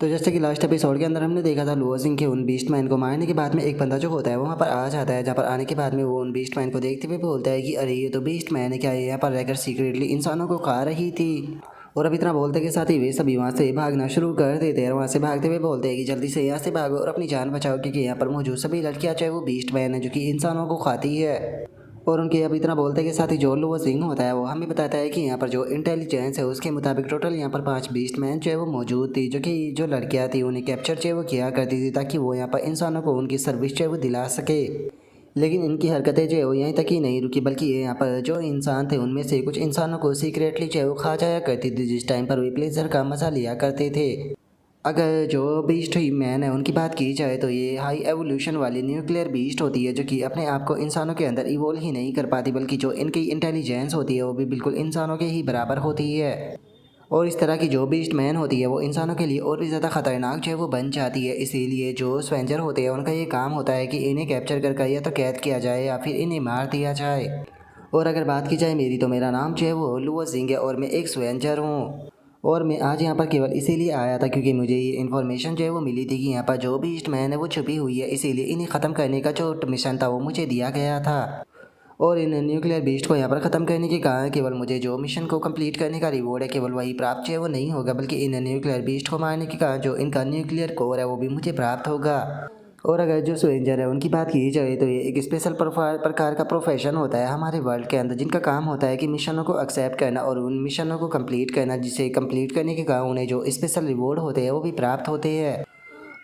तो जैसे कि लास्ट एपिसोड के अंदर हमने देखा था लुओ सिंह के उन बीस्ट मैन को मारने के बाद में एक बंदा जो होता है वहाँ पर आ जाता है, जहाँ पर आने के बाद में वो उन बीस्ट मैन को देखते हुए बोलता है कि अरे ये तो बीस्ट मैन है, क्या ये यहाँ पर रहकर सीक्रेटली इंसानों को खा रही थी। और अब इतना बोलते के साथ ही वे सभी वहाँ से भागना शुरू कर देते हैं। वहाँ से भागते हुए बोलते हैं कि जल्दी से यहाँ से भागो और अपनी जान बचाओ, क्योंकि यहाँ पर मौजूद सभी लड़कियाँ चाहे वो बीस्ट मैन है जो कि इंसानों को खाती है। और उनके अब इतना बोलते के साथ ही जो लुओ सिंह होता है वो हमें बताता है कि यहाँ पर जो इंटेलिजेंस है उसके मुताबिक टोटल यहाँ पर 5 बीस्ट मैन जो है वो मौजूद थी, जो कि जो लड़कियाँ थी उन्हें कैप्चर जो है वो किया करती थी ताकि वो यहाँ पर इंसानों को उनकी सर्विस जो है वो दिला सके। लेकिन इनकी हरकतें जो है वो यहीं तक ही नहीं रुकी, बल्कि ये यहाँ पर जो इंसान थे उनमें से कुछ इंसानों को सीक्रेटली जो है वो खा जाया करती थी, जिस टाइम पर वे प्लेजर का मजा लिया करते थे। अगर जो बीस्ट मैन है उनकी बात की जाए तो ये हाई एवोल्यूशन वाली न्यूक्लियर बीस्ट होती है, जो कि अपने आप को इंसानों के अंदर इवोल्व ही नहीं कर पाती, बल्कि जो इनकी इंटेलिजेंस होती है वो भी बिल्कुल इंसानों के ही बराबर होती है। और इस तरह की जो बीस्ट मैन होती है वो इंसानों के लिए और भी ज़्यादा खतरनाक जो है वो बन जाती है। इसीलिए जो स्वेंजर होते हैं उनका ये काम होता है कि इन्हें कैप्चर कर या तो कैद किया जाए या फिर इन्हें मार दिया जाए। और अगर बात की जाए मेरी, तो मेरा नाम जो है वो लुओ सिंह है और मैं एक स्वेंजर हूँ। और मैं आज यहाँ पर केवल इसीलिए आया था क्योंकि मुझे ये इन्फॉर्मेशन जो है वो मिली थी कि यहाँ पर जो भी ईस्ट मैन है वो छुपी हुई है, इसीलिए इन्हें ख़त्म करने का जो मिशन था वो मुझे दिया गया था। और इन न्यूक्लियर बीस्ट को यहाँ पर ख़त्म करने के कारण केवल मुझे जो मिशन को कंप्लीट करने का रिवॉर्ड है केवल वही प्राप्त जो है वो नहीं होगा, बल्कि इन न्यूक्लियर बीस्ट को मारने के कारण जो इनका न्यूक्लियर कोर है वो भी मुझे प्राप्त होगा। और अगर जो स्ट्रेंजर है उनकी बात की जाए तो ये एक स्पेशल प्रकार का प्रोफेशन होता है हमारे वर्ल्ड के अंदर, जिनका काम होता है कि मिशनों को एक्सेप्ट करना और उन मिशनों को कंप्लीट करना, जिसे कंप्लीट करने के कारण उन्हें जो स्पेशल रिवॉर्ड होते हैं वो भी प्राप्त होते हैं।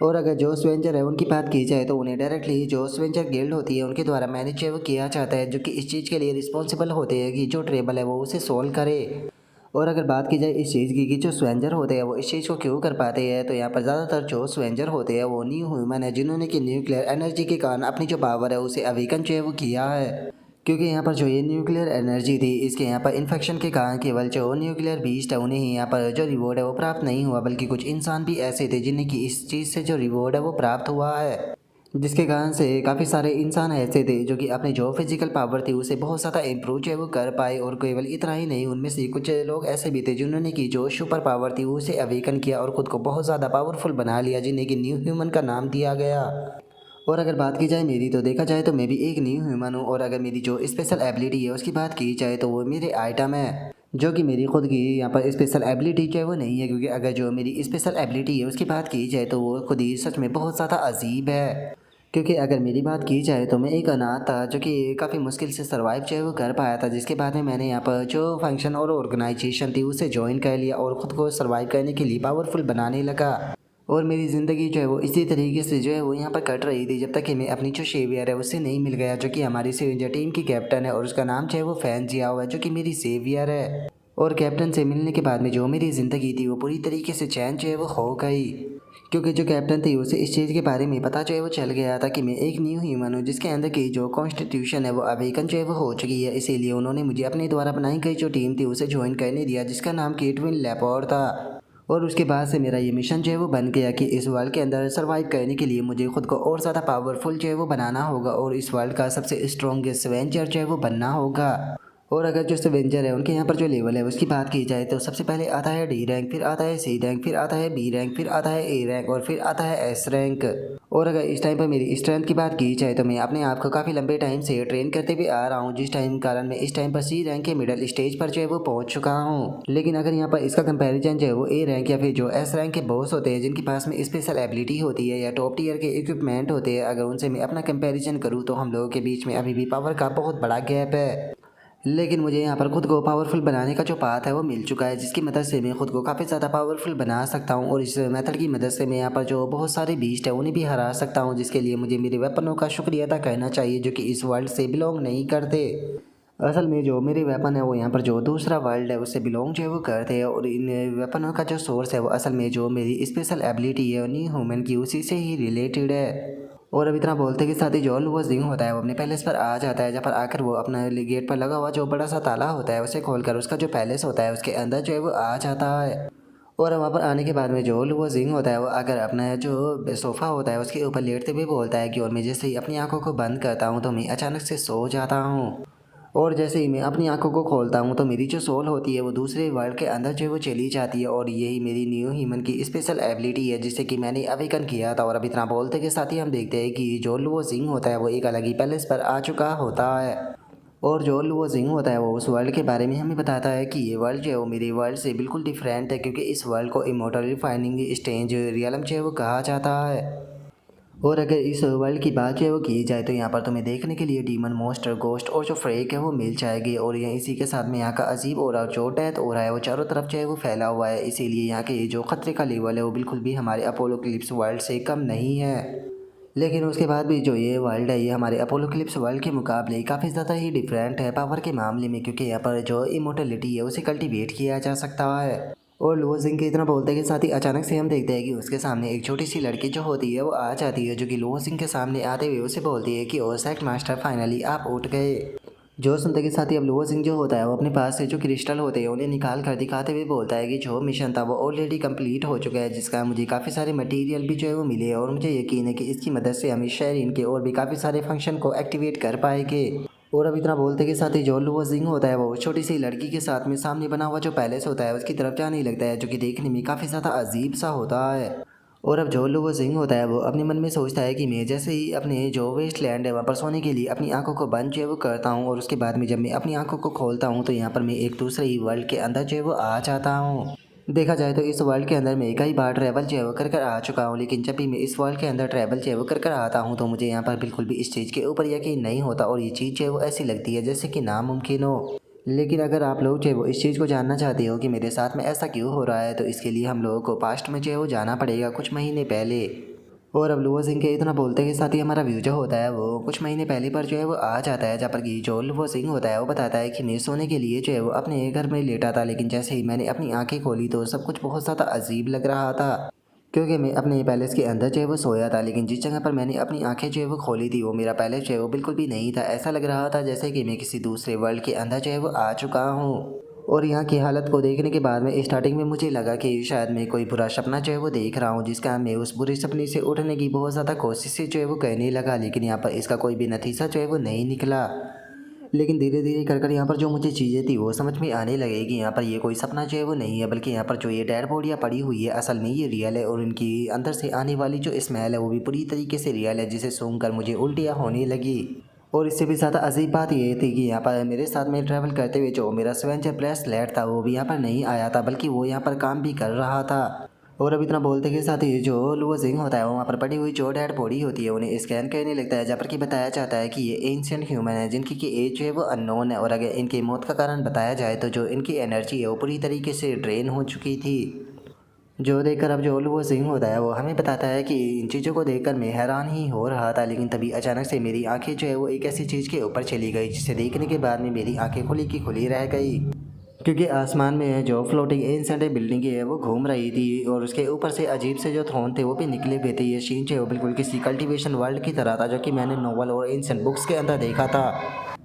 और अगर जो स्वेंजर है उनकी बात की जाए तो उन्हें डायरेक्टली जो स्वेंजर गिल्ड होती है उनके द्वारा मैनेज वो किया जाता है, जो कि इस चीज़ के लिए रिस्पॉन्सिबल होते हैं कि जो ट्रेबल है वो उसे सोल्व करे। और अगर बात की जाए इस चीज़ की कि जो स्वेंजर होते हैं वो इस चीज़ को क्यों कर पाते हैं, तो यहाँ पर ज़्यादातर जो स्वेंजर होते हैं वो न्यू ह्यूमन है, जिन्होंने कि न्यूक्लियर एनर्जी के कारण अपनी जो पावर है उसे अवेकन जो है वो किया है। क्योंकि यहाँ पर जो ये न्यूक्लियर एनर्जी थी इसके यहाँ पर इन्फेक्शन के कारण केवल जो न्यूक्लियर बीस्ट है उन्हें ही यहाँ पर जो रिवॉर्ड है वो प्राप्त नहीं हुआ, बल्कि कुछ इंसान भी ऐसे थे जिन्हें कि इस चीज़ से जो रिवॉर्ड है वो प्राप्त हुआ है। जिसके कारण से काफ़ी सारे इंसान ऐसे थे जो कि अपनी जो फिजिकल पावर थी उसे बहुत ज़्यादा इम्प्रूव जो है वो कर पाए। और केवल इतना ही नहीं, उनमें से कुछ लोग ऐसे भी थे जिन्होंने की जो सुपर पावर थी उसे अवेकन किया और ख़ुद को बहुत ज़्यादा पावरफुल बना लिया, जिन्हें कि न्यू ह्यूमन का नाम दिया गया। और अगर बात की जाए मेरी, तो देखा जाए तो मैं भी एक न्यू ह्यूमन हूँ। और अगर मेरी जो स्पेशल एबिलिटी है उसकी बात की जाए तो वो मेरे आइटम है, जो कि मेरी खुद की यहाँ पर स्पेशल एबिलिटी जो है वो नहीं है। क्योंकि अगर जो मेरी स्पेशल एबिलिटी है उसकी बात की जाए तो वो खुद ही सच में बहुत ज़्यादा अजीब है। क्योंकि अगर मेरी बात की जाए तो मैं एक अनाथ था जो कि काफ़ी मुश्किल से सर्वाइव जो है वो कर पाया था, जिसके बाद में मैंने यहाँ पर जो फंक्शन और ऑर्गेनाइजेशन थी उसे ज्वाइन कर लिया और ख़ुद को सर्वाइव करने के लिए पावरफुल बनाने लगा। और मेरी ज़िंदगी जो है वो इसी तरीके से जो है वो यहाँ पर कट रही थी जब तक कि मैं अपनी जो सेवियर है उससे नहीं मिल गया, जो कि हमारी सेवियर टीम की कैप्टन है और उसका नाम जो है वो फैन जिया हुआ है, जो कि मेरी सेवियर है। और कैप्टन से मिलने के बाद में जो मेरी ज़िंदगी थी वो पूरी तरीके से चैन जो है वो हो गई। क्योंकि जो कैप्टन थी उसे इस चीज़ के बारे में पता जो है वो चल गया था कि मैं एक न्यू ह्यूमन हूँ, जिसके अंदर की जो कॉन्स्टिट्यूशन है वो अवेकन जो है वो हो चुकी है। इसीलिए उन्होंने मुझे अपने द्वारा बनाई गई जो टीम थी उसे ज्वाइन करने दिया, जिसका नाम केटविन लेपोर था। और उसके बाद से मेरा ये मिशन जो है वो बन गया कि इस वर्ल्ड के अंदर सर्वाइव करने के लिए मुझे खुद को और ज़्यादा पावरफुल जो है वो बनाना होगा और इस वर्ल्ड का सबसे स्ट्रॉन्गेस्ट एवेंजर जो है वो बनना होगा। और अगर जो एवेंजर है उनके यहाँ पर जो लेवल है उसकी बात की जाए तो सबसे पहले आता है डी रैंक, फिर आता है सी रैंक, फिर आता है बी रैंक, फिर आता है ए रैंक और फिर आता है एस रैंक। और अगर इस टाइम पर मेरी स्ट्रेंथ की बात की जाए तो मैं अपने आप को काफ़ी लंबे टाइम से ट्रेन करते हुए आ रहा हूँ, जिस टाइम कारण मैं इस टाइम पर सी रैंक के मिडल स्टेज पर जो है वो पहुँच चुका हूँ। लेकिन अगर यहाँ पर इसका कंपैरिजन जो है वो ए रैंक या फिर जो एस रैंक के बॉस होते हैं जिनके पास में स्पेशल एबिलिटी होती है या टॉप टीयर के इक्विपमेंट होते हैं, अगर उनसे मैं अपना कंपैरिजन करूँ तो हम लोगों के बीच में अभी भी पावर का बहुत बड़ा गैप है। लेकिन मुझे यहाँ पर खुद को पावरफुल बनाने का जो पाथ है वो मिल चुका है, जिसकी मदद से मैं खुद को काफ़ी ज़्यादा पावरफुल बना सकता हूँ। और इस मेथड की मदद से मैं यहाँ पर जो बहुत सारे बीस्ट है उन्हें भी हरा सकता हूँ, जिसके लिए मुझे मेरे वेपनों का शुक्रिया अदा करना चाहिए, जो कि इस वर्ल्ड से बिलोंग नहीं करते। असल में जो मेरे वेपन है वो यहाँ पर जो दूसरा वर्ल्ड है उससे बिलोंग जो है वो करते हैं। और इन वेपनों का जो सोर्स है वो असल में जो मेरी स्पेशल एबिलिटी है न्यू ह्यूमन की उसी से ही रिलेटेड है। और अब इतना बोलते के साथ ही जो लुओ जिंग होता है वो अपने पैलेस पर आ जाता है, जहाँ पर आकर वो अपना गेट पर लगा हुआ जो बड़ा सा ताला होता है उसे खोलकर उसका जो पैलेस होता है उसके अंदर जो है वो आ जाता है। और वहाँ पर आने के बाद में जो लुओ जिंग होता है वो अगर अपना जो सोफ़ा होता है उसके ऊपर लेटते हुए बोलता है कि और मैं जैसे ही अपनी आंखों को बंद करता हूँ तो मैं अचानक से सो जाता हूँ। और जैसे ही मैं अपनी आंखों को खोलता हूँ तो मेरी जो सोल होती है वो दूसरे वर्ल्ड के अंदर जो है वो चली जाती है और यही मेरी न्यू ह्यूमन की स्पेशल एबिलिटी है जिससे कि मैंने अवेकन किया था। और अब इतना बोलते के साथ ही हम देखते हैं कि जो लुओ जिंग होता है वो एक अलग ही पैलेस पर आ चुका होता है। और जो लुओ जिंग होता है वो उस वर्ल्ड के बारे में हमें बताता है कि ये वर्ल्ड जो है वो मेरे वर्ल्ड से बिल्कुल डिफरेंट है, क्योंकि इस वर्ल्ड को इमोर्टल रिफाइनिंग स्टेज रियलम जो है वो कहा जाता है। और अगर इस वर्ल्ड की बात जो है वो की जाए तो यहाँ पर तुम्हें देखने के लिए डीमन, मोस्टर, गोस्ट और जो फ्रेक है वो मिल जाएगी। और यहाँ इसी के साथ में यहाँ का अजीब और जो डेथ हो रहा है वो चारों तरफ जो है वो फैला हुआ है, इसीलिए यहाँ के जो खतरे का लेवल है वो बिल्कुल भी हमारे अपोलो क्लिप्स वर्ल्ड से कम नहीं है। लेकिन उसके बाद भी जो ये वर्ल्ड है ये हमारे अपोलो क्लिप्स वर्ल्ड के मुकाबले काफ़ी ज़्यादा ही डिफरेंट है पावर के मामले में, क्योंकि यहाँ पर जो इमोर्टलिटी है उसे कल्टीवेट किया जा सकता है। और लुओ जिंग के इतना बोलते के साथ ही अचानक से हम देखते हैं कि उसके सामने एक छोटी सी लड़की जो होती है वो आ जाती है, जो कि लुओ जिंग के सामने आते हुए उसे बोलती है कि ओ सेक्ट मास्टर फाइनली आप उठ गए। जो सुनते के साथ ही अब लुओ जिंग जो होता है वो अपने पास से जो क्रिस्टल होते हैं उन्हें निकाल कर दिखाते हुए बोलता है कि जो मिशन था वो ऑलरेडी कंप्लीट हो चुका है, जिसका मुझे काफ़ी सारे मटेरियल भी जो है वो मिले और मुझे यकीन है कि इसकी मदद से हम शेरिन के और भी काफ़ी सारे फंक्शन को एक्टिवेट कर पाएंगे। और अब इतना बोलते के साथ ही जो लुओ जिंग होता है वो छोटी सी लड़की के साथ में सामने बना हुआ जो पैलेस होता है उसकी तरफ जाने लगता है, जो कि देखने में काफ़ी ज़्यादा अजीब सा होता है। और अब जो लुओ जिंग होता है वो अपने मन में सोचता है कि मैं जैसे ही अपने जो वेस्ट लैंड है वहाँ पर सोने के लिए अपनी आंखों को बंद जो है वो करता हूँ, और उसके बाद में जब मैं अपनी आंखों को खोलता हूँ तो यहाँ पर मैं एक दूसरे ही वर्ल्ड के अंदर जो है वो आ जाता हूँ। देखा जाए तो इस वर्ल्ड के अंदर मैं कई बार ट्रैवल जो है वो कर आ चुका हूँ, लेकिन जब भी मैं इस वर्ल्ड के अंदर ट्रैवल जो है वो कर आता हूँ तो मुझे यहाँ पर बिल्कुल भी इस चीज़ के ऊपर यकीन नहीं होता और ये चीज़ जो है वो ऐसी लगती है जैसे कि नामुमकिन हो। लेकिन अगर आप लोग जो है वो इस चीज़ को जानना चाहते हो कि मेरे साथ में ऐसा क्यों हो रहा है तो इसके लिए हम लोगों को पास्ट में जो है वो जाना पड़ेगा कुछ महीने पहले। और अब लुओ सिंह के इतना बोलते के साथ ही हमारा व्यू जो होता है वो कुछ महीने पहले पर जो है वो आ जाता है, जहाँ पर कि जो लुओ सिंह होता है वो बताता है कि मैं सोने के लिए जो है वो अपने घर में लेटा था, लेकिन जैसे ही मैंने अपनी आंखें खोली तो सब कुछ बहुत ज़्यादा अजीब लग रहा था, क्योंकि मैं अपने पैलेस के अंदर जो है वो सोया था, लेकिन जिस जगह पर मैंने अपनी आंखें जो है वो खोली थी वो मेरा पैलेस जो है वो बिल्कुल भी नहीं था। ऐसा लग रहा था जैसे कि मैं किसी दूसरे वर्ल्ड के अंदर जो है वो आ चुका हूँ। और यहाँ की हालत को देखने के बाद में स्टार्टिंग में मुझे लगा कि शायद मैं कोई बुरा सपना जो है वो देख रहा हूँ, जिसका मैं उस बुरे सपने से उठने की बहुत ज़्यादा कोशिशें जो है वो करने लगा, लेकिन यहाँ पर इसका कोई भी नतीजा जो है वो नहीं निकला। लेकिन धीरे धीरे कर यहाँ पर जो मुझे चीज़ें थी वो समझ में आने लगे कि यहाँ पर ये कोई सपना जो है वो नहीं है, बल्कि यहाँ पर जो ये डेड बॉडियाँ पड़ी हुई है असल में ये रियल है, और इनकी अंदर से आने वाली जो स्मेल है वो भी पूरी तरीके से रियल है, जिसे सूंघकर मुझे उल्टियाँ होने लगी। और इससे भी ज़्यादा अजीब बात ये थी कि यहाँ पर मेरे साथ में ट्रैवल करते हुए जो मेरा स्वेंचर ब्रेसलेट था वो भी यहाँ पर नहीं आया था, बल्कि वो यहाँ पर काम भी कर रहा था। और अब इतना बोलते के साथ ही जो लुओ जिंग होता है वो वहाँ पर पड़ी हुई जो डेड बॉडी होती है उन्हें स्कैन करने लगता है, जहाँ पर कि बताया जाता है कि ये एंशियंट ह्यूमन है जिनकी की एज जो है वो अननोन है, और अगर इनकी मौत का कारण बताया जाए तो जो इनकी एनर्जी है वो पूरी तरीके से ड्रेन हो चुकी थी। जो देखकर अब जो लुओ जिंग होता है वो हमें बताता है कि इन चीज़ों को देखकर मैं हैरान ही हो रहा था, लेकिन तभी अचानक से मेरी आंखें जो है वो एक ऐसी चीज़ के ऊपर चली गई जिसे देखने के बाद में मेरी आंखें खुली की खुली रह गई, क्योंकि आसमान में जो फ्लोटिंग एंशिएंट बिल्डिंग है वो घूम रही थी और उसके ऊपर से अजीब से जो थ्रोन थे वो भी निकले हुए थे। ये सीन जो है वो बिल्कुल किसी कल्टीवेशन वर्ल्ड की तरह था जो कि मैंने नोवेल और एंशिएंट बुक्स के अंदर देखा था।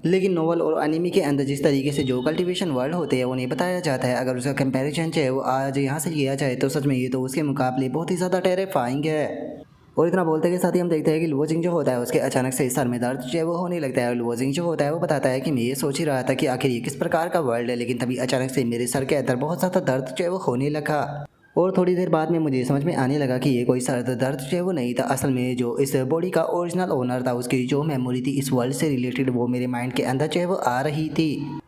लेकिन नोवेल और एनिमी के अंदर जिस तरीके से जो कल्टीवेशन वर्ल्ड होते हैं उन्हें बताया जाता है, अगर उसका कंपैरिजन जो है वो आज यहाँ से किया जाए तो सच में ये तो उसके मुकाबले बहुत ही ज़्यादा टेरिफाइंग है। और इतना बोलते के साथ ही हम देखते हैं कि लुओ जिंग जो होता है उसके अचानक से सर में दर्द जो है वो होने लगता है, और लुओ जिंग जो होता है वो बताता है कि मैं ये सोच ही रहा था कि आखिर ये किस प्रकार का वर्ल्ड है, लेकिन तभी अचानक से मेरे सर के अंदर बहुत ज़्यादा दर्द जो है वो होने लगा। और थोड़ी देर बाद में मुझे समझ में आने लगा कि ये कोई सर दर्द जो है वो नहीं था, असल में जो इस बॉडी का ओरिजिनल ओनर था उसकी जो मेमोरी थी इस वर्ल्ड से रिलेटेड वो मेरे माइंड के अंदर जो है वो आ रही थी।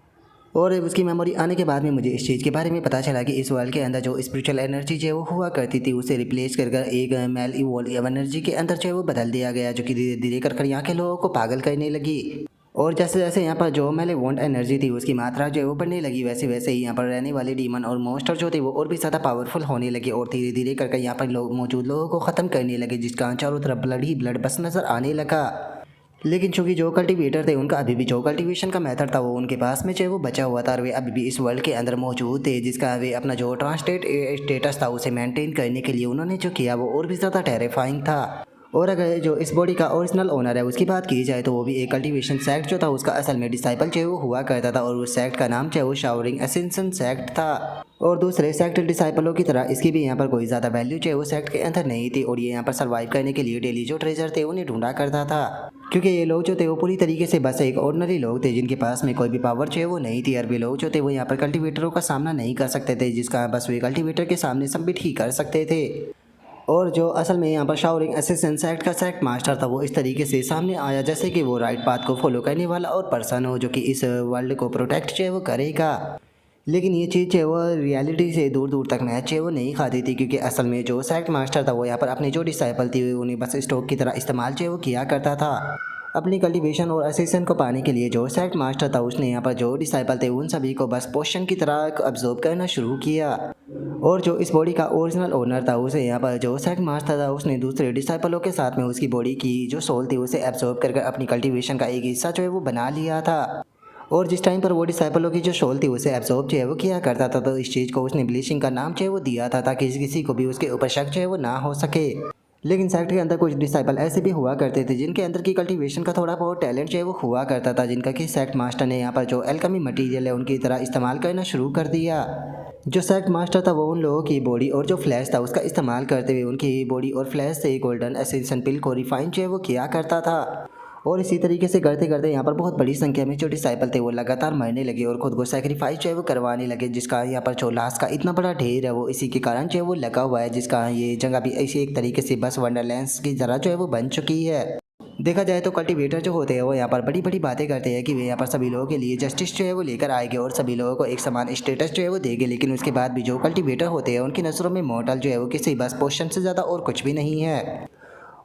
और उसकी मेमोरी आने के बाद में मुझे इस चीज़ के बारे में पता चला कि इस वर्ल्ड के अंदर जो स्पिरिचुअल एनर्जी जो है वो हुआ करती थी उसे रिप्लेस कर एक मेल इवोल्व एनर्जी के अंदर जो है वो बदल दिया गया, जो कि धीरे धीरे कर यहाँ के लोगों को पागल करने लगी। और जैसे जैसे यहाँ पर जो मेले वॉन्ट एनर्जी थी उसकी मात्रा जो है वो बढ़ने लगी, वैसे वैसे ही यहाँ पर रहने वाले डीमन और मोस्टर जो थे वो और भी ज़्यादा पावरफुल होने लगे और धीरे धीरे करके यहाँ पर लोग मौजूद लोगों को ख़त्म करने लगे, जिसका चारों तरफ ब्लड ही ब्लड बस नज़र आने लगा। लेकिन चूंकि जो कल्टीवेटर थे उनका अभी भी जो कल्टीवेशन का मेथड था वो उनके पास में जो वो बचा हुआ था और वे अभी भी इस वर्ल्ड के अंदर मौजूद थे, जिसका वे अपना जो ट्रांसलेट स्टेटस था उसे मेंटेन करने के लिए उन्होंने जो किया वो और भी ज़्यादा टेरिफाइंग था। और अगर जो इस बॉडी का ओरिजिनल ओनर है उसकी बात की जाए तो वो भी एक कल्टीवेशन सेक्ट जो था उसका असल में डिसाइपल जो वो हुआ करता था और उस सेक्ट का नाम जो है वो शावरिंग एसेंशन सेक्ट था। और दूसरे सेक्ट डिसाइपलों की तरह इसकी भी यहाँ पर कोई ज़्यादा वैल्यू जो है वो सेक्ट के अंदर नहीं थी और ये यहाँ पर सर्वाइव करने के लिए डेली जो ट्रेजर थे उन्हें ढूंढा करता था, क्योंकि ये लोग जो थे वो पूरी तरीके से बस एक ऑर्डिनरी लोग थे जिनके पास में कोई भी पावर जो है वो नहीं थी। अरबी लोग जो थे वो यहाँ पर कल्टीवेटरों का सामना नहीं कर सकते थे, जिसका बस वे कल्टीवेटर के सामने सबमिट ही कर सकते थे। और जो असल में यहाँ पर शावरिंग एसेसिन सेक्ट का सेक्ट मास्टर था वो इस तरीके से सामने आया जैसे कि वो राइट पाथ को फॉलो करने वाला और पर्सन हो जो कि इस वर्ल्ड को प्रोटेक्ट जो है वो करेगा। लेकिन ये चीज़ जो है वो रियलिटी से दूर दूर तक मैच है वो नहीं खाती थी, क्योंकि असल में जो सेक्ट मास्टर था वो यहाँ पर अपनी जो डिसाइपल थी उन्हें बस स्टॉक की तरह इस्तेमाल जो है वो किया करता था। अपनी कल्टीवेशन और असिस्टेंट को पाने के लिए जो सेक्ट मास्टर था उसने यहाँ पर जो डिसाइपल थे उन सभी को बस पोशन की तरह अब्जॉर्ब करना शुरू किया। और जो इस बॉडी का ओरिजिनल ओनर था उसे यहाँ पर जो सेक्ट मास्टर था उसने दूसरे डिसाइपलों के साथ में उसकी बॉडी की जो सोल थी उसे एब्जॉर्ब कर अपनी कल्टीवेशन का एक हिस्सा जो है वो बना लिया था। और जिस टाइम पर वो डिसाइपलों की जो सोल थी उसे एब्जॉर्ब जो है वो किया करता था तो इस चीज़ को उसने ब्लीचिंग का नाम जो है वो दिया था ताकि किसी को भी उसके ऊपर शक जो है वो ना हो सके। लेकिन सेक्ट के अंदर कुछ डिसाइपल ऐसे भी हुआ करते थे जिनके अंदर की कल्टीवेशन का थोड़ा बहुत टैलेंट जो है वो हुआ करता था, जिनका कि सेक्ट मास्टर ने यहाँ पर जो एल्केमी मटेरियल है उनकी तरह इस्तेमाल करना शुरू कर दिया। जो सेक्ट मास्टर था वो उन लोगों की बॉडी और जो फ्लैश था उसका इस्तेमाल करते हुए उनकी बॉडी और फ्लैश से गोल्डन एसेंशन पिल को रिफाइन जो है वो किया करता था। और इसी तरीके से करते करते यहाँ पर बहुत बड़ी संख्या में जो डिसाइपल थे वो लगातार मरने लगे और खुद को सेक्रीफाइस जो है वो करवाने लगे, जिसका यहाँ पर जो लाश का इतना बड़ा ढेर है वो इसी के कारण जो है वो लगा हुआ है, जिसका ये जगह भी ऐसी एक तरीके से बस वंडरलैंड की तरह जो है वो बन चुकी है। देखा जाए तो कल्टीवेटर जो होते हैं वो यहाँ पर बड़ी बड़ी बातें करते हैं कि वे यहाँ पर सभी लोगों के लिए जस्टिस जो है वो लेकर आएंगे और सभी लोगों को एक समान स्टेटस जो है वो देंगे, लेकिन उसके बाद भी जो कल्टीवेटर होते हैं उनकी नज़रों में मॉर्टल जो है वो किसी बस पोशन से ज़्यादा और कुछ भी नहीं है।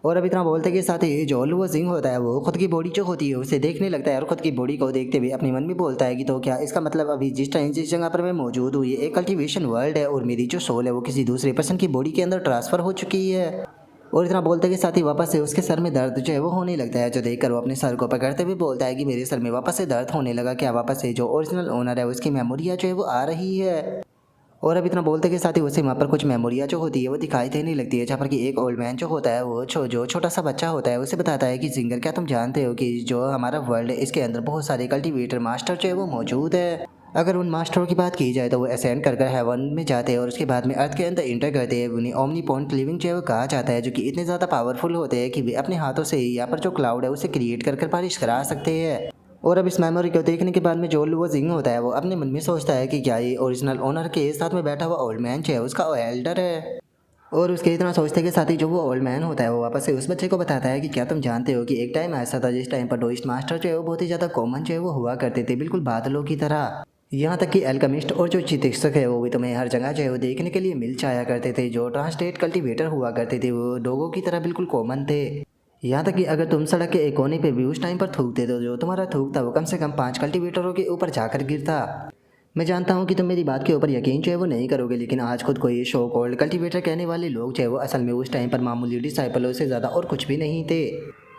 और अब इतना बोलते के साथ ही जो लुओ जिंग होता है वो खुद की बॉडी जो होती है उसे देखने लगता है और खुद की बॉडी को देखते हुए अपने मन में बोलता है कि तो क्या इसका मतलब अभी जिस टाइम जिस जगह पर मैं मौजूद हूँ ये एक कल्टीवेशन वर्ल्ड है और मेरी जो सोल है वो किसी दूसरे पर्सन की बॉडी के अंदर ट्रांसफ़र हो चुकी है। और इतना बोलते के साथ ही वापस से उसके सर में दर्द जो है वो होने लगता है, जो देखकर वो अपने सर को पकड़ते हुए बोलता है कि मेरे सर में वापस से दर्द होने लगा, क्या वापस से जो ओरिजिनल ओनर है उसकी मेमोरिया जो है वो आ रही है। और अब इतना बोलते के साथ ही उसे वहाँ पर कुछ मेमोरिया जो होती है वो दिखाई देने लगती है, जहाँ पर कि एक ओल्ड मैन जो होता है वो जो छोटा सा बच्चा होता है उसे बताता है कि जिंगर क्या तुम जानते हो कि जो हमारा वर्ल्ड है इसके अंदर बहुत सारे कल्टीवेटर मास्टर जो है वो मौजूद है। अगर उन मास्टरों की बात की जाए तो वो असेंड कर हेवन में जाते हैं और उसके बाद में अर्थ के अंदर इंटर करते हैं। उन्हें ओमनीपोटेंट लिविंग जो है वो कहा जाता है, जो कि इतने ज़्यादा पावरफुल होते हैं कि वे अपने हाथों से यहाँ पर जो क्लाउड है उसे क्रिएट कर बारिश करा सकते हैं। और अब इस मेमोरी को देखने के बाद में जो लुओ जिंग होता है वो अपने मन में सोचता है कि क्या ये ओरिजिनल ओनर के साथ में बैठा हुआ ओल्ड मैन जो है उसका एल्डर है। और उसके इतना सोचते के साथ ही जो वो ओल्ड मैन होता है वो वापस से उस बच्चे को बताता है कि क्या तुम जानते हो कि एक टाइम ऐसा था जिस टाइम पर डोइस्ट मास्टर जो है वो बहुत ही ज़्यादा कॉमन जो है वो हुआ करते थे, बिल्कुल बादलों की तरह। यहाँ तक कि एल्केमिस्ट और जो चिकित्सक है वो भी तुम्हें हर जगह जो है वो देखने के लिए मिल जाया करते थे। जो ट्रांसलेट कल्टीवेटर हुआ करते थे वो डोगों की तरह बिल्कुल कॉमन थे। यहाँ तक कि अगर तुम सड़क के एक कोने पे भी उस टाइम पर थूकते तो जो तुम्हारा थूक था वो कम से कम 5 कल्टीवेटरों के ऊपर जाकर गिरता। मैं जानता हूँ कि तुम मेरी बात के ऊपर यकीन जो है वो नहीं करोगे, लेकिन आज खुद को ये शो कॉल्ड कल्टीवेटर कहने वाले लोग जो है वो असल में उस टाइम पर मामूली डिसाइपलों से ज़्यादा और कुछ भी नहीं थे।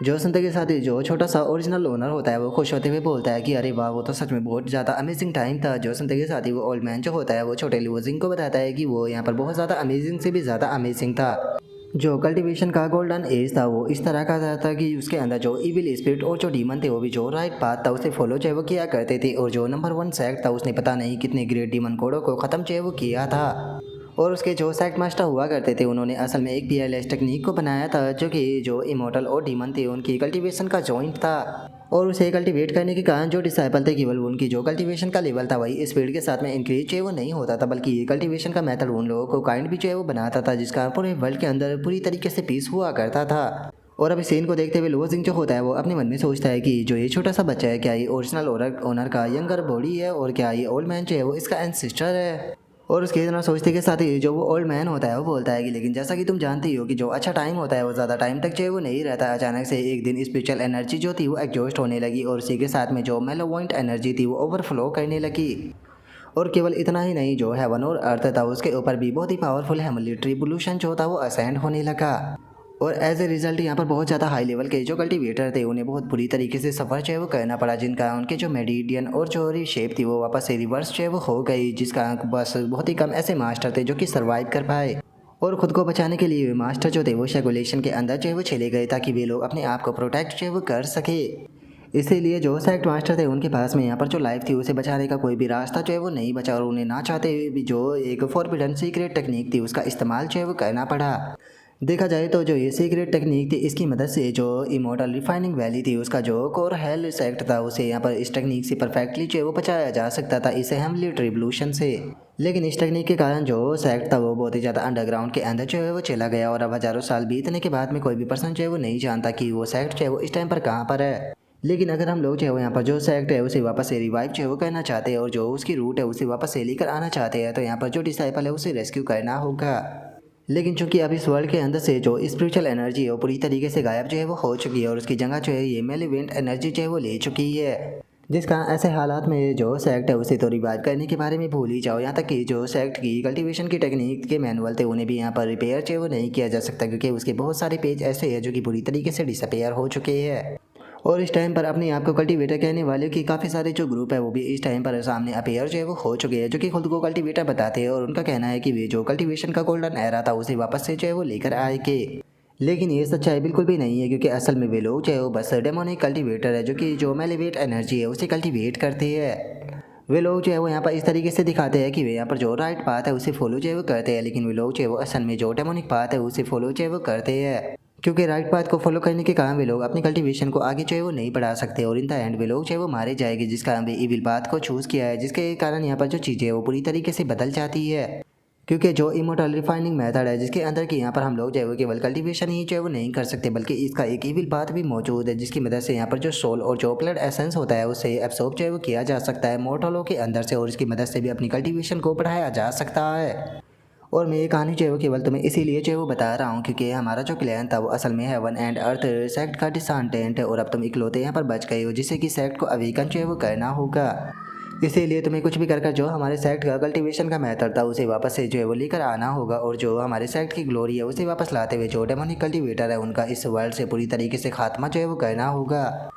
जो सुनते के साथ ही जो छोटा सा ओरिजिनल ओनर होता है वो खुश होते हुए बोलता है कि अरे वाह वो तो सच में बहुत ज़्यादा अमेजिंग टाइम था। जो सुनते के साथ ही वो ओल्ड मैन जो होता है वो छोटे लुओ जिंग को बताता है कि वो यहाँ पर बहुत ज़्यादा अमेजिंग से भी ज़्यादा अमेजिंग था। जो कल्टीवेशन का गोल्डन एज था वो इस तरह का था कि उसके अंदर जो इविल स्पिरिट और जो डीमन थे वो भी जो राइट पाथ था उसे फॉलो जो है वो किया करते थे। और जो नंबर 1 सेक्ट था उसने पता नहीं कितने ग्रेट डीमन कोडों को ख़त्म जो है वो किया था। और उसके जो सेक्ट मास्टर हुआ करते थे उन्होंने असल में एक पीएलएस टेक्निक को बनाया था, जो कि जो इमोर्टल और डीमन थे उनकी कल्टीवेशन का जॉइंट था। और उसे कल्टीवेट करने के कारण जो डिसाइपल थे केवल उनकी जो कल्टीवेशन का लेवल था वही स्पीड के साथ में इंक्रीज जो है वो नहीं होता था, बल्कि ये कल्टीवेशन का मेथड उन लोगों को काइंड भी जो है वो बनाता था, जिसका पूरे वर्ल्ड के अंदर पूरी तरीके से पीस हुआ करता था। और अब इस सीन को देखते हुए लुओ जिंग जो होता है वो अपने मन में सोचता है कि जो ये छोटा सा बच्चा है क्या ये ओरिजिनल ओनर का यंगर बॉडी है और क्या ये ओल्ड मैन जो है वो इसका एंसेस्टर है। और उसके इतना सोचते के साथ ही जो वो ओल्ड मैन होता है वो बोलता है कि लेकिन जैसा कि तुम जानते ही हो कि जो अच्छा टाइम होता है वो ज़्यादा टाइम तक जो है वो नहीं रहता। अचानक से एक दिन स्पिरिचुअल एनर्जी जो थी वो एग्जॉस्ट होने लगी और उसी के साथ में जो मेलोवॉइंट एनर्जी थी वो ओवरफ्लो करने लगी। और केवल इतना ही नहीं, जो हेवन और अर्थ था उसके ऊपर भी बहुत ही पावरफुल हेवनली ट्रिब्यूलेशन जो था वो असेंड होने लगा। और एज ए रिजल्ट यहाँ पर बहुत ज़्यादा हाई लेवल के जो कल्टीवेटर थे उन्हें बहुत बुरी तरीके से सफ़र जो है वो करना पड़ा, जिनका उनके जो मेडिडियन और जो शेप थी वो वापस से रिवर्स जो है वो हो गई, जिसका बस बहुत ही कम ऐसे मास्टर थे जो कि सर्वाइव कर पाए। और ख़ुद को बचाने के लिए मास्टर जो थे वो शेगुलेशन के अंदर जो है वो चले गए ताकि वे लोग अपने आप को प्रोटेक्ट जो है वो कर सके। इसीलिए जो सेक्ट मास्टर थे उनके पास में यहाँ पर जो लाइफ थी उसे बचाने का कोई भी रास्ता जो है वो नहीं बचा और उन्हें ना चाहते हुए भी जो एक फॉरबिडन सीक्रेट टेक्निक थी उसका इस्तेमाल जो है वो करना पड़ा। देखा जाए तो जो ये सीक्रेट टेक्निक थी इसकी मदद से जो इमोर्टल रिफाइनिंग वैली थी उसका जो कोर हेल सेक्ट था उसे यहाँ पर इस टेक्निक से परफेक्टली जो है वो बचाया जा सकता था इसे हेमलेट रिवोल्यूशन से। लेकिन इस टेक्निक के कारण जो सेक्ट था वो बहुत ही ज़्यादा अंडरग्राउंड के अंदर जो है वो चला गया और अब हज़ारों साल बीतने के बाद में कोई भी पर्सन जो है वो नहीं जानता कि वो सेक्ट जो है वो इस टाइम पर कहाँ पर है। लेकिन अगर हम लोग जो है वो यहाँ पर जो सेक्ट है उसे वापस से रिवाइव जो है वो करना चाहते हैं और जो उसकी रूट है उसे वापस से लेकर आना चाहते हैं तो यहाँ पर जो डिसाइपल है उसे रेस्क्यू करना होगा। लेकिन चूंकि अब इस वर्ल्ड के अंदर से जो स्पिरिचुअल एनर्जी है वो पूरी तरीके से गायब जो है वो हो चुकी है और उसकी जगह जो है ये मेलेवेंट एनर्जी जो है वो ले चुकी है। जिसका ऐसे हालात में जो सेक्ट है उसे तो रिवाइव करने के बारे में भूल ही जाओ, यहाँ तक कि जो सेक्ट की कल्टीवेशन की टेक्निक के मैनुअल थे उन्हें भी यहाँ पर रिपेयर जो है वो नहीं किया जा सकता क्योंकि उसके बहुत सारे पेज ऐसे हैं जो कि पूरी तरीके से डिसअपेयर हो चुके हैं। और इस टाइम पर अपने आप को कल्टीवेटर कहने वाले की काफ़ी सारे जो ग्रुप है वो भी इस टाइम पर सामने अपेयर जो है वो हो चुके हैं जो कि खुद को कल्टीवेटर बताते हैं और उनका कहना है कि वे जो कल्टीवेशन का गोल्डन एरा था उसे वापस से जो है वो लेकर आएंगे। लेकिन ये सच्चाई बिल्कुल भी नहीं है क्योंकि असल में वे लोग जो है वो बस डेमोनिक कल्टीवेटर है जो कि जो मेलेवेट एनर्जी है उसे कल्टीवेट करते हैं। वे लोग जो है वो यहाँ पर इस तरीके से दिखाते हैं कि वे यहाँ पर जो राइट पाथ है उसे फॉलो जो है वो करते हैं लेकिन वे लोग जो है वो असल में जो डेमोनिक पाथ है उसे फॉलो जो है वो करते हैं क्योंकि राइट पाथ को फॉलो करने के कारण वे लोग अपनी कल्टीवेशन को आगे जो है वो नहीं बढ़ा सकते और इन द एंड वे लोग जो है वो मारे जाएंगे जिसका वे इविल पाथ को चूज़ किया है जिसके कारण यहाँ पर जो चीज़ें हैं वो पूरी तरीके से बदल जाती है क्योंकि जो इमोर्टल रिफाइनिंग मेथड है जिसके अंदर कि यहाँ पर हम लोग जो है वो केवल कल्टीवेशन ही जो है वो नहीं कर सकते बल्कि इसका एक इविल पाथ भी मौजूद है जिसकी मदद से यहाँ पर जो सोल और जो ब्लड एसेंस होता है उसे एब्सॉर्ब जो है वो किया जा सकता है मोर्टलों के अंदर से और इसकी मदद से भी अपनी कल्टीवेशन को बढ़ाया जा सकता है। और मैं ये कहानी जो है वो केवल तुम्हें इसीलिए जो है वो बता रहा हूँ क्योंकि हमारा जो प्लान था वो असल में हेवन एंड अर्थ सेक्ट का डिसेंडेंट है और अब तुम इकलौते यहाँ पर बच गए हो जिससे कि सेक्ट को अवेकन जो है वो करना होगा। इसीलिए तुम्हें कुछ भी कर जो हमारे सेक्ट का कल्टीवेशन का मेथड था उसे वापस से जो है वो लेकर आना होगा और जो हमारे सेक्ट की ग्लोरी है उसे वापस लाते हुए जो डेमोनिक कल्टीवेटर है उनका इस वर्ल्ड से पूरी तरीके से खात्मा जो है वो करना होगा।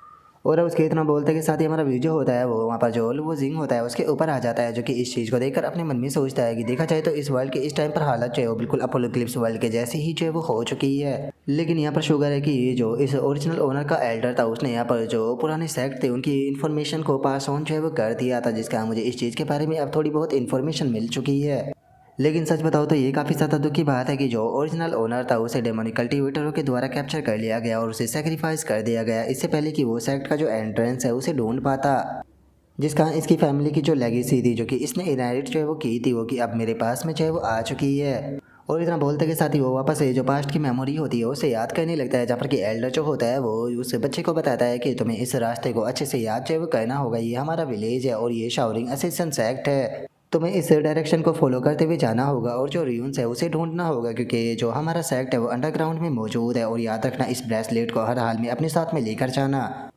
और अब उसके इतना बोलते के साथ ही हमारा व्यू जो होता है वो वहाँ पर जो वो जिंग होता है उसके ऊपर आ जाता है जो कि इस चीज़ को देखकर अपने मन में सोचता है कि देखा जाए तो इस वर्ल्ड के इस टाइम पर हालत जो है वो बिल्कुल अपोलोक्लिप्स वर्ल्ड के जैसी ही जो है वो हो चुकी है। लेकिन यहाँ पर शुगर है कि जो इस ओरिजिनल ओनर का एल्डर था उसने यहाँ पर जो पुराने सेक्ट थे उनकी इन्फॉर्मेशन को पास ऑन जो है वो कर दिया था जिसका मुझे इस चीज़ के बारे में अब थोड़ी बहुत इन्फॉर्मेशन मिल चुकी है। लेकिन सच बताओ तो ये काफ़ी ज़्यादा दुख की बात है कि जो ओरिजिनल ओनर था उसे डेमोनिक कल्टीवेटरों के द्वारा कैप्चर कर लिया गया और उसे सेक्रीफाइस कर दिया गया इससे पहले कि वो सेक्ट का जो एंट्रेंस है उसे ढूंढ पाता। जिसका इसकी फैमिली की जो लेगेसी थी जो कि इसने इनहेरिट जो है वो की थी वो कि अब मेरे पास में जो है वो आ चुकी है। और इतना बोलते के साथ ही वो वापस से जो पास्ट की मेमोरी होती है उसे याद करने लगता है जहाँ पर कि एल्डर जो होता है वो उस बच्चे को बताता है कि तुम्हें इस रास्ते को अच्छे से याद जो है वो करना होगा, ये हमारा विलेज है और ये शावरिंग असिस्टेंट सेक्ट है, तुम्हें इस डायरेक्शन को फॉलो करते हुए जाना होगा और जो रियून्स है उसे ढूंढना होगा क्योंकि जो हमारा सेक्ट है वो अंडरग्राउंड में मौजूद है। और याद रखना इस ब्रेसलेट को हर हाल में अपने साथ में लेकर जाना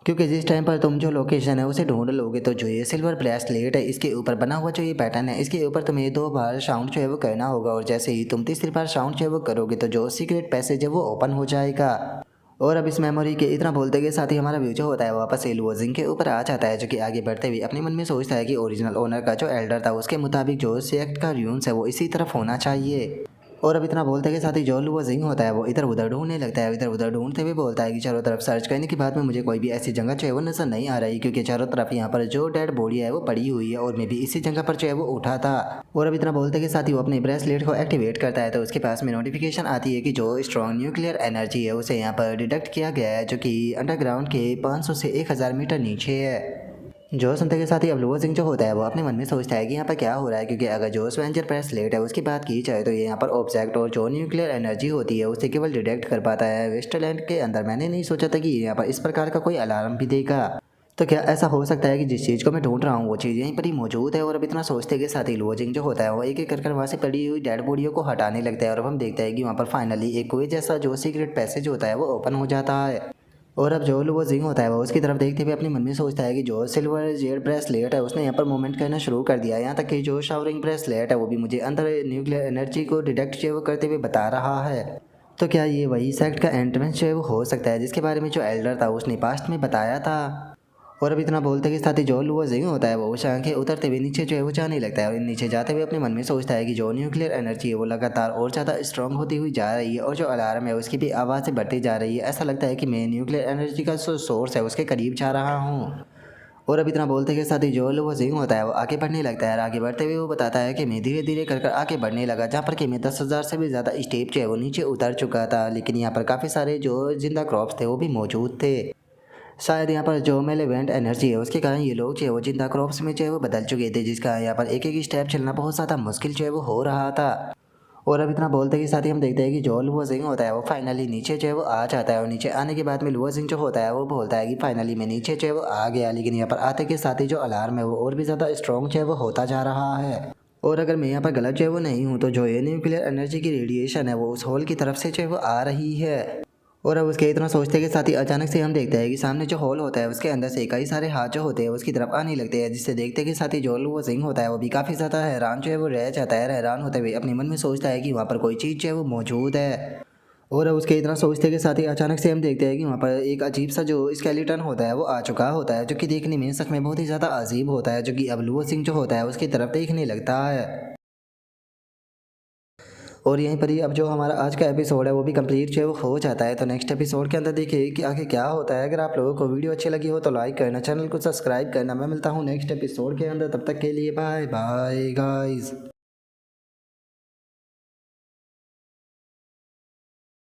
क्योंकि जिस टाइम पर तुम जो लोकेशन है उसे ढूंढ लोगे तो जो ये सिल्वर ब्रेसलेट है इसके ऊपर बना हुआ जो ये पैटर्न है इसके ऊपर तुम्हें 2 बार साउंड जो है वो करना होगा और जैसे ही तुम तीसरी बार साउंड जो है वो करोगे तो जो सीक्रेट पैसेज है वो ओपन हो जाएगा। और अब इस मेमोरी के इतना बोलते के साथ ही हमारा व्यू जो होता है वापस से लुओजिंग के ऊपर आ जाता है जो कि आगे बढ़ते हुए अपने मन में सोचता है कि ओरिजिनल ओनर का जो एल्डर था उसके मुताबिक जो सेक्ट का र्यून्स है वो इसी तरफ होना चाहिए। और अब इतना बोलते के साथ ही जो लुओजिंग होता है वो इधर उधर ढूंढने लगता है, इधर उधर ढूंढते हुए बोलता है कि चारों तरफ सर्च करने के बाद में मुझे कोई भी ऐसी जगह जो है वो नजर नहीं आ रही क्योंकि चारों तरफ यहाँ पर जो डेड बॉडी है वो पड़ी हुई है और मैं भी इसी जगह पर जो है वो उठा था। और अब इतना बोलते के साथ ही वो अपने ब्रेसलेट को एक्टिवेट करता है तो उसके पास में नोटिफिकेशन आती है कि जो स्ट्रॉन्ग न्यूक्लियर एनर्जी है उसे यहाँ पर डिटेक्ट किया गया है जो कि अंडरग्राउंड के 500 से 1000 मीटर नीचे है। जो सुनते के साथ ही अब लुओजिंग जो होता है वो अपने मन में सोचता है कि यहाँ पर क्या हो रहा है क्योंकि अगर जो स्वेंजर ब्रेसलेट है उसकी बात की जाए तो ये यहाँ पर ऑब्जेक्ट और जो न्यूक्लियर एनर्जी होती है उसे केवल डिटेक्ट कर पाता है वेस्टलैंड के अंदर। मैंने नहीं सोचा था कि यहाँ पर इस प्रकार का कोई अलार्म भी देगा। तो क्या ऐसा हो सकता है कि जिस चीज़ को मैं ढूंढ रहा हूँ वो चीज़ यहीं पर ही मौजूद है। और अब इतना सोचते के साथ ही लुओजिंग जो होता है वो एक एक कर वहाँ से पड़ी हुई डेड बॉडियों को हटाने लगता है और अब हम देखते हैं कि वहाँ पर फाइनली एक कुएं जैसा जो सीक्रेट पैसेज होता है वो ओपन हो जाता है। और अब जो लुओजिंग होता है वो उसकी तरफ देखते हुए अपने मन में सोचता है कि जो सिल्वर जेड ब्रेसलेट है उसने यहाँ पर मूवमेंट करना शुरू कर दिया, यहाँ तक कि जो शावरिंग ब्रेसलेट है वो भी मुझे अंदर न्यूक्लियर एनर्जी को डिटेक्ट जो करते हुए बता रहा है। तो क्या ये वही सेक्ट का एंट्रेंस जो है वो हो सकता है जिसके बारे में जो एल्डर था उसने पास्ट में बताया था। और अब इतना बोलते के साथ ही जो लुओ जिंग होता है वो आंखें उतरते हुए नीचे जो है वो जाने लगता है और नीचे जाते हुए अपने मन में सोचता है कि जो न्यूक्लियर एनर्जी है वो लगातार और ज़्यादा स्ट्रांग होती हुई जा रही है और जो अलार्म है उसकी भी आवाज़ें बढ़ती जा रही है। ऐसा लगता है कि मैं न्यूक्लियर एनर्जी का जो सोर्स है उसके करीब जा रहा हूँ। और अब इतना बोलते के साथ ही जो वो जिंग होता है वो आगे बढ़ने लगता है और आगे बढ़ते हुए वो बताता है कि मैं धीरे धीरे कर कर आगे बढ़ने लगा, जहाँ पर कि मैं 10,000 से भी ज़्यादा स्टेप जो है वो नीचे उतर चुका था, लेकिन यहाँ पर काफ़ी सारे जो जिंदा क्रॉप्स थे वो भी मौजूद थे। शायद यहाँ पर जो मेलेवेंट एनर्जी है उसके कारण ये लोग जो है वो जिंदा क्रॉप्स में जो है वो बदल चुके थे, जिसका यहाँ पर एक एक स्टेप चलना बहुत ज़्यादा मुश्किल जो है वो हो रहा था। और अब इतना बोलते के साथ ही हम देखते हैं कि जो लुओ जिंग होता है वो फाइनली नीचे जो है वो आ जाता है और नीचे आने के बाद में लुओ जिंग जो होता है वो बोलता है कि फाइनली मैं नीचे जो है वो आ गया, लेकिन यहाँ पर आते के साथ ही जो अलार्म है वो और भी ज़्यादा स्ट्रॉन्ग जो है वो होता जा रहा है। और अगर मैं यहाँ पर गलत जो है वो नहीं हूँ तो जो ये न्यूक्लियर एनर्जी की रेडिएशन है वो उस होल की तरफ से जो है वो आ रही है। और अब उसके इतना सोचते के साथ ही अचानक से हम देखते हैं कि सामने जो हॉल होता है उसके अंदर से कई सारे हाथ जो होते हैं उसकी तरफ आने लगते हैं, जिससे देखते के साथ ही जो वो सिंह होता है वो भी काफ़ी ज़्यादा हैरान जो है वो रह जाता है। हैरान होते हुए अपने मन में सोचता है कि वहाँ पर कोई चीज़ जो है वो मौजूद है। और अब उसके इतना सोचते के साथ ही अचानक से हम देखते हैं कि वहाँ पर एक अजीब सा जो स्केलेटन होता है वो आ चुका होता है, जो कि देखने में सच में बहुत ही ज़्यादा अजीब होता है, जो कि अब लुओ सिंह जो होता है उसकी तरफ देखने लगता है। और यहीं पर ही अब जो हमारा आज का एपिसोड है वो भी कंप्लीट जो है वो हो जाता है। तो नेक्स्ट एपिसोड के अंदर देखिए कि आगे क्या होता है। अगर आप लोगों को वीडियो अच्छी लगी हो तो लाइक करना, चैनल को सब्सक्राइब करना। मैं मिलता हूँ नेक्स्ट एपिसोड के अंदर, तब तक के लिए बाय बाय गाइस।